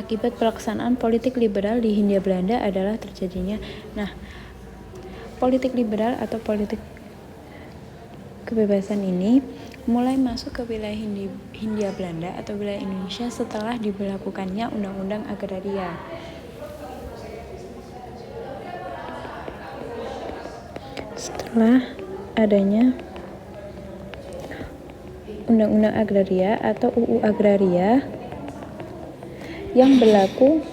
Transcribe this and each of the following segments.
Akibat pelaksanaan politik liberal di Hindia Belanda adalah terjadinya. Nah, politik liberal atau politik kebebasan ini mulai masuk ke wilayah Hindia Belanda atau wilayah Indonesia setelah diberlakukannya Undang-Undang Agraria. Setelah adanya Undang-Undang Agraria atau UU Agraria yang berlaku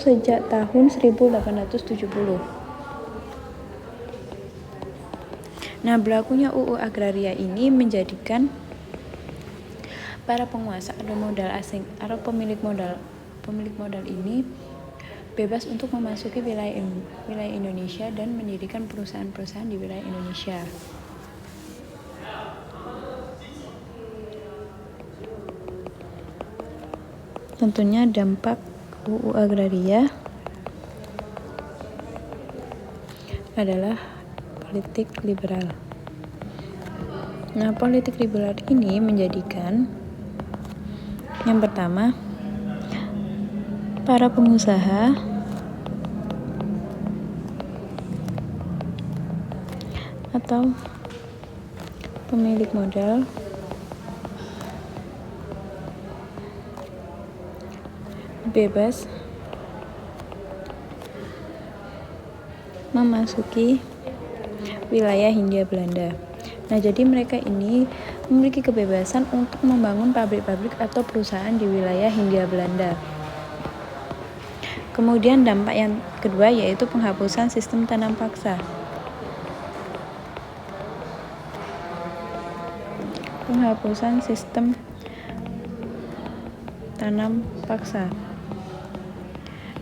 sejak tahun 1870. Nah, berlakunya UU Agraria ini menjadikan para penguasa atau modal asing atau pemilik modal ini bebas untuk memasuki wilayah Indonesia dan mendirikan perusahaan-perusahaan di wilayah Indonesia. Tentunya dampak UU Agraria adalah politik liberal. Nah, politik liberal ini menjadikan yang pertama, para pengusaha atau pemilik modal bebas memasuki wilayah Hindia Belanda. Nah, jadi mereka ini memiliki kebebasan untuk membangun pabrik-pabrik atau perusahaan di wilayah Hindia Belanda. Kemudian dampak yang kedua yaitu penghapusan sistem tanam paksa. Penghapusan sistem tanam paksa.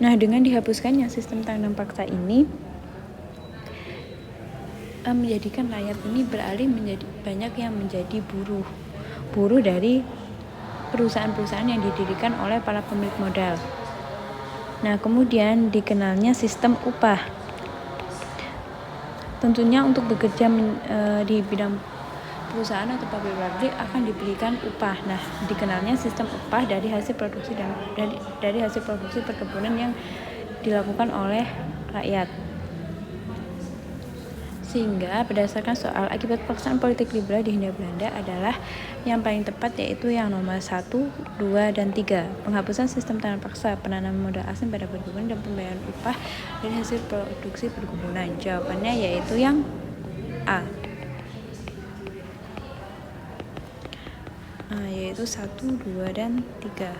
Nah, dengan dihapuskannya sistem tanam paksa ini menjadikan rakyat ini beralih menjadi banyak yang menjadi buruh dari perusahaan-perusahaan yang didirikan oleh para pemilik modal. Nah, kemudian dikenalnya sistem upah. Tentunya untuk bekerja di bidang perusahaan atau pabrik-pabrik akan diberikan upah. Nah, dikenalnya sistem upah dari hasil produksi dan dari hasil produksi perkebunan yang dilakukan oleh rakyat. Sehingga berdasarkan soal akibat pelaksanaan politik liberal di Hindia Belanda adalah yang paling tepat yaitu yang nomor 1, 2, dan 3. Penghapusan sistem tanam paksa, penanaman modal asing pada perkebunan, dan pembayaran upah dari hasil produksi perkebunan. Jawabannya yaitu yang A. Yaitu 1, 2, dan 3.